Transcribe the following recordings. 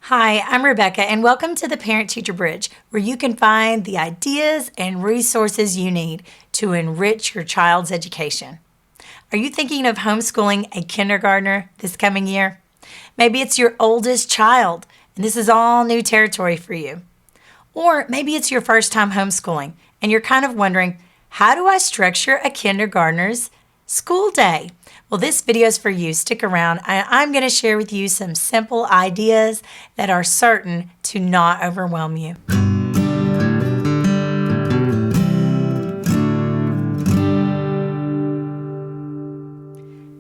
Hi, I'm Rebecca, and welcome to the Parent-Teacher Bridge, where you can find the ideas and resources you need to enrich your child's education. Are you thinking of homeschooling a kindergartner this coming year? Maybe it's your oldest child, and this is all new territory for you. Or maybe it's your first time homeschooling, and you're kind of wondering, how do I structure a kindergartner's school day? Well, this video is for you. Stick around. I'm going to share with you some simple ideas that are certain to not overwhelm you.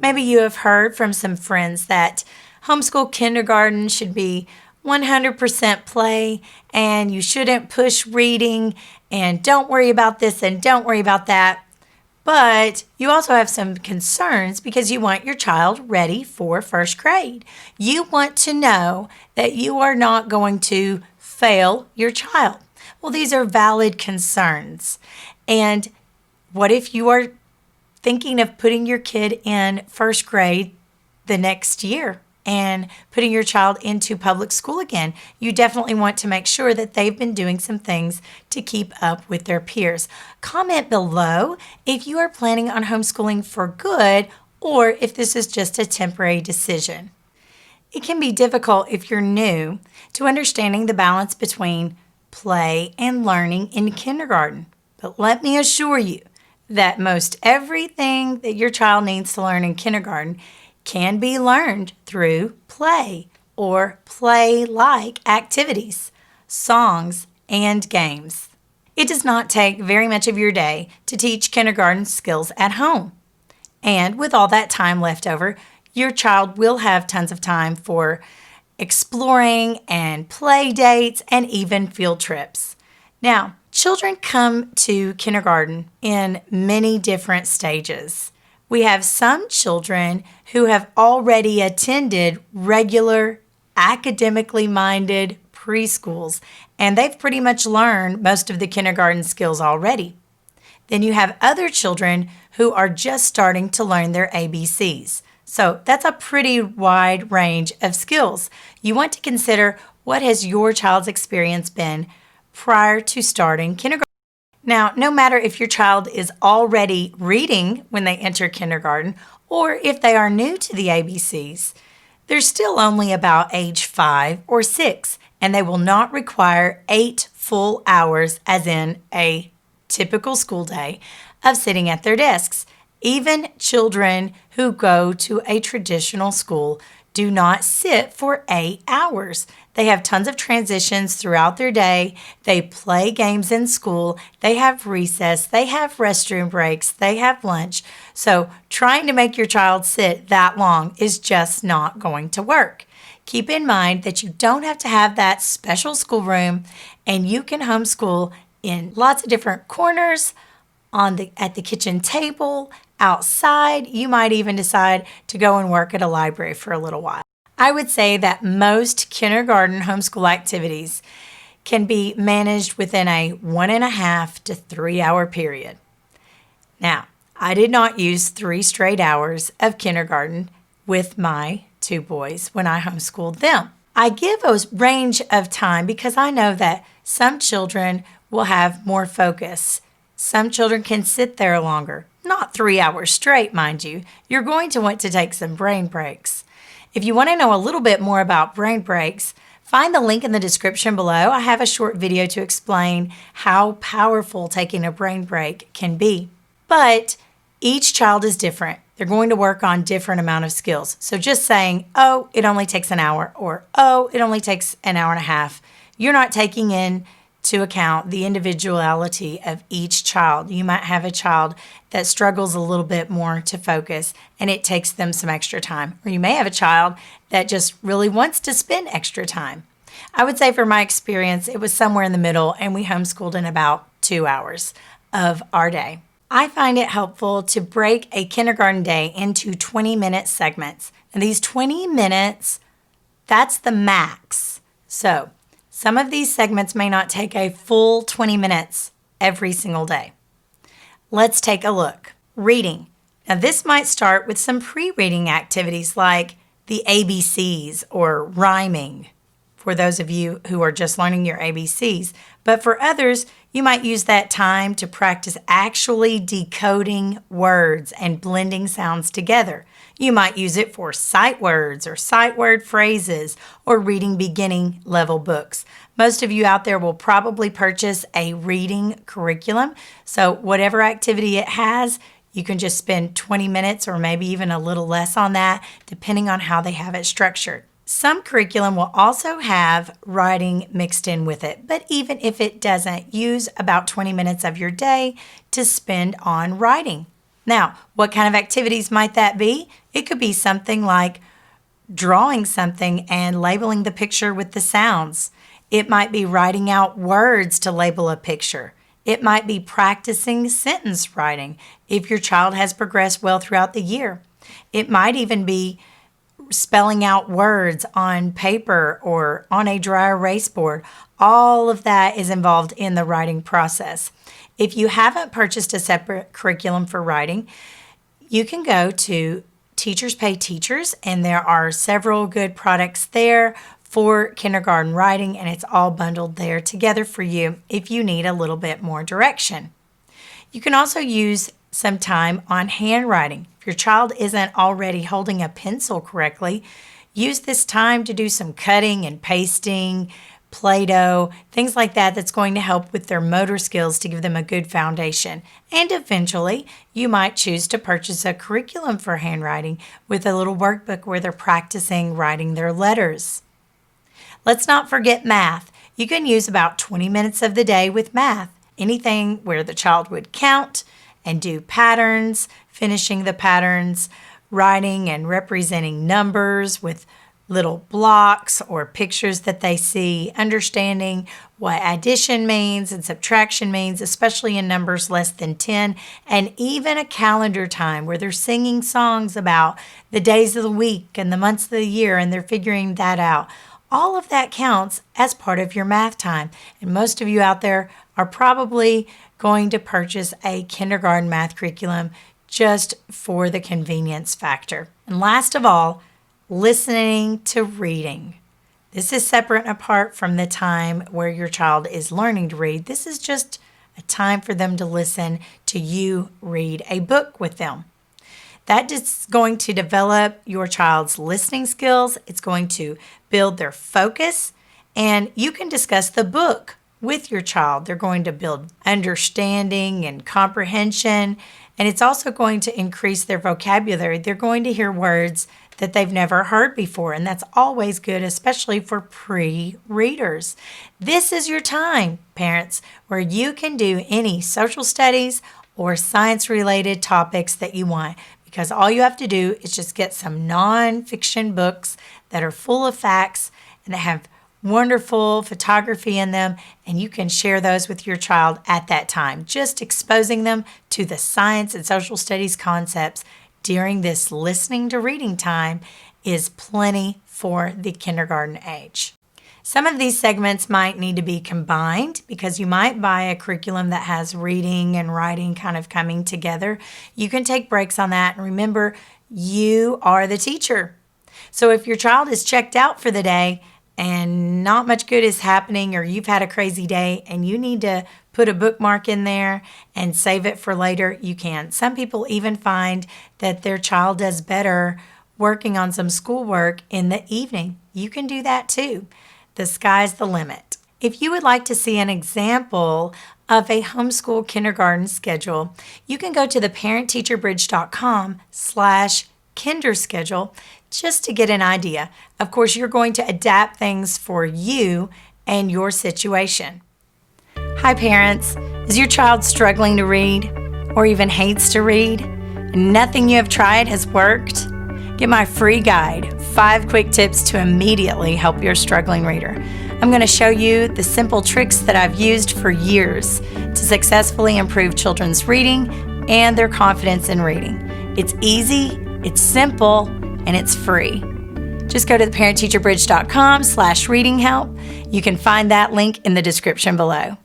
Maybe you have heard from some friends that homeschool kindergarten should be 100% play and you shouldn't push reading and don't worry about this and don't worry about that. But you also have some concerns because you want your child ready for first grade. You want to know that you are not going to fail your child. Well, these are valid concerns. And what if you are thinking of putting your kid in first grade the next year and putting your child into public school again? You definitely want to make sure that they've been doing some things to keep up with their peers. Comment below if you are planning on homeschooling for good or if this is just a temporary decision. It can be difficult if you're new to understanding the balance between play and learning in kindergarten. But let me assure you that most everything that your child needs to learn in kindergarten can be learned through play or play-like activities, songs, and games. It does not take very much of your day to teach kindergarten skills at home. And with all that time left over, your child will have tons of time for exploring and play dates and even field trips. Now, children come to kindergarten in many different stages. We have some children who have already attended regular, academically minded preschools, and they've pretty much learned most of the kindergarten skills already. Then you have other children who are just starting to learn their ABCs. So that's a pretty wide range of skills. You want to consider what has your child's experience been prior to starting kindergarten. Now, no matter if your child is already reading when they enter kindergarten or if they are new to the ABCs, they're still only about age 5 or 6, and they will not require 8 full hours, as in a typical school day, of sitting at their desks. Even children who go to a traditional school do not sit for 8 hours. They have tons of transitions throughout their day. They play games in school. They have recess. They have restroom breaks. They have lunch. So trying to make your child sit that long is just not going to work. Keep in mind that you don't have to have that special schoolroom, and you can homeschool in lots of different corners, at the kitchen table, outside. You might even decide to go and work at a library for a little while. I would say that most kindergarten homeschool activities can be managed within a 1.5 to 3 hour period. Now, I did not use 3 straight hours of kindergarten with my 2 boys when I homeschooled them. I give a range of time because I know that some children will have more focus. Some children can sit there longer, not 3 hours straight, mind you. You're going to want to take some brain breaks. If you want to know a little bit more about brain breaks, find the link in the description below. I have a short video to explain how powerful taking a brain break can be. But each child is different. They're going to work on different amount of skills. So just saying, oh, it only takes an hour, or oh, it only takes an hour and a half, you're not taking into account the individuality of each child. You might have a child that struggles a little bit more to focus and it takes them some extra time. Or you may have a child that just really wants to spend extra time. I would say from my experience, it was somewhere in the middle, and we homeschooled in about 2 hours of our day. I find it helpful to break a kindergarten day into 20-minute segments. And these 20 minutes, that's the max. So some of these segments may not take a full 20 minutes every single day. Let's take a look. Reading. Now this might start with some pre-reading activities like the ABCs or rhyming. for those of you who are just learning your ABCs. But for others, you might use that time to practice actually decoding words and blending sounds together. You might use it for sight words or sight word phrases or reading beginning level books. Most of you out there will probably purchase a reading curriculum. So whatever activity it has, you can just spend 20 minutes or maybe even a little less on that, depending on how they have it structured. Some curriculum will also have writing mixed in with it, but even if it doesn't, use about 20 minutes of your day to spend on writing. Now, what kind of activities might that be? It could be something like drawing something and labeling the picture with the sounds. It might be writing out words to label a picture. It might be practicing sentence writing if your child has progressed well throughout the year. It might even be spelling out words on paper or on a dry erase board. All of that is involved in the writing process. If you haven't purchased a separate curriculum for writing, you can go to Teachers Pay Teachers, and there are several good products there for kindergarten writing, and it's all bundled there together for you if you need a little bit more direction. You can also use some time on handwriting. If your child isn't already holding a pencil correctly, use this time to do some cutting and pasting, Play-Doh, things like that that's going to help with their motor skills to give them a good foundation. And eventually, you might choose to purchase a curriculum for handwriting with a little workbook where they're practicing writing their letters. Let's not forget math. You can use about 20 minutes of the day with math. Anything where the child would count and do patterns, finishing the patterns, writing and representing numbers with little blocks or pictures that they see, understanding what addition means and subtraction means, especially in numbers less than 10, and even a calendar time where they're singing songs about the days of the week and the months of the year, and they're figuring that out. All of that counts as part of your math time. And most of you out there are probably going to purchase a kindergarten math curriculum just for the convenience factor. And last of all, listening to reading. This is separate and apart from the time where your child is learning to read. This is just a time for them to listen to you read a book with them. That is going to develop your child's listening skills. It's going to build their focus, and you can discuss the book with your child. They're going to build understanding and comprehension, and it's also going to increase their vocabulary. They're going to hear words that they've never heard before, and that's always good, especially for pre-readers. This is your time, parents, where you can do any social studies or science-related topics that you want, because all you have to do is just get some nonfiction books that are full of facts and that have wonderful photography in them, and you can share those with your child at that time. Just exposing them to the science and social studies concepts during this listening to reading time is plenty for the kindergarten age. Some of these segments might need to be combined because you might buy a curriculum that has reading and writing kind of coming together. You can take breaks on that, and remember, you are the teacher. So if your child is checked out for the day and not much good is happening, or you've had a crazy day and you need to put a bookmark in there and save it for later, you can. Some people even find that their child does better working on some schoolwork in the evening. You can do that too. The sky's the limit. If you would like to see an example of a homeschool kindergarten schedule, you can go to theparentteacherbridge.com/kinderschedule just to get an idea. Of course, you're going to adapt things for you and your situation. Hi parents, is your child struggling to read or even hates to read and nothing you have tried has worked? Get my free guide, 5 quick tips to immediately help your struggling reader. I'm going to show you the simple tricks that I've used for years to successfully improve children's reading and their confidence in reading. It's easy, it's simple, and it's free. Just go to theparentteacherbridge.com/reading help. You can find that link in the description below.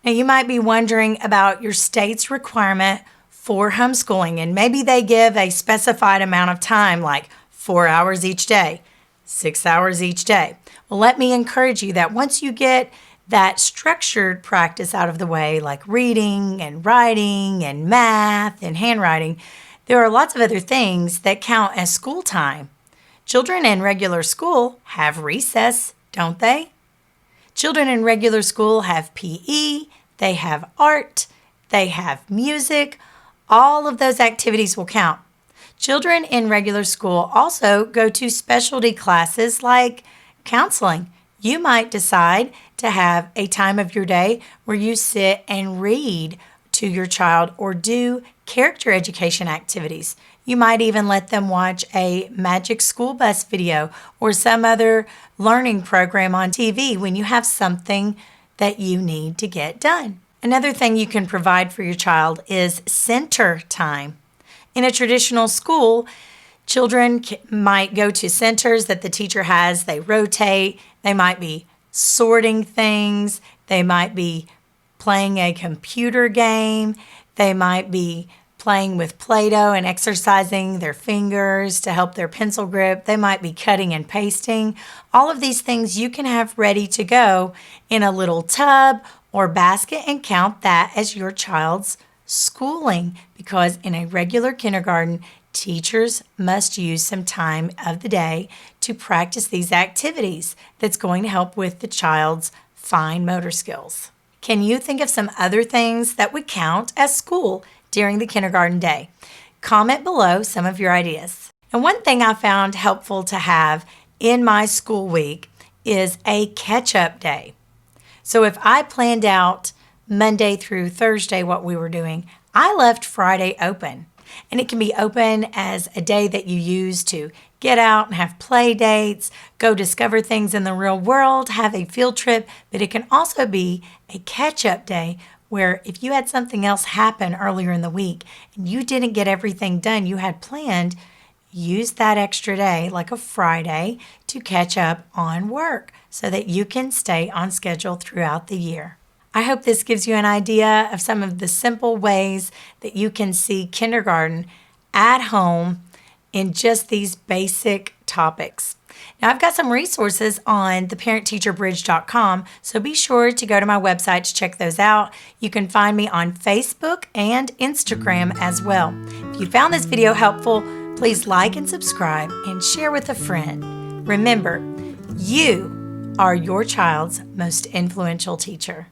Now, you might be wondering about your state's requirement for homeschooling, and maybe they give a specified amount of time, like 4 hours each day. 6 hours each day. Well, let me encourage you that once you get that structured practice out of the way, like reading and writing and math and handwriting, there are lots of other things that count as school time. Children in regular school have recess, don't they? Children in regular school have PE, they have art, they have music. All of those activities will count. Children in regular school also go to specialty classes like counseling. You might decide to have a time of your day where you sit and read to your child or do character education activities. You might even let them watch a Magic School Bus video or some other learning program on TV when you have something that you need to get done. Another thing you can provide for your child is center time. In a traditional school, children might go to centers that the teacher has. They rotate. They might be sorting things. They might be playing a computer game. They might be playing with Play-Doh and exercising their fingers to help their pencil grip. They might be cutting and pasting. All of these things you can have ready to go in a little tub or basket and count that as your child's schooling, because in a regular kindergarten, teachers must use some time of the day to practice these activities that's going to help with the child's fine motor skills. Can you think of some other things that would count as school during the kindergarten day? Comment below some of your ideas. And one thing I found helpful to have in my school week is a catch-up day. So if I planned out Monday through Thursday what we were doing, I left Friday open. And it can be open as a day that you use to get out and have play dates, go discover things in the real world, have a field trip, but it can also be a catch-up day where if you had something else happen earlier in the week and you didn't get everything done you had planned, use that extra day, like a Friday, to catch up on work so that you can stay on schedule throughout the year. I hope this gives you an idea of some of the simple ways that you can see kindergarten at home in just these basic topics. Now, I've got some resources on theparentteacherbridge.com, so be sure to go to my website to check those out. You can find me on Facebook and Instagram as well. If you found this video helpful, please like and subscribe and share with a friend. Remember, you are your child's most influential teacher.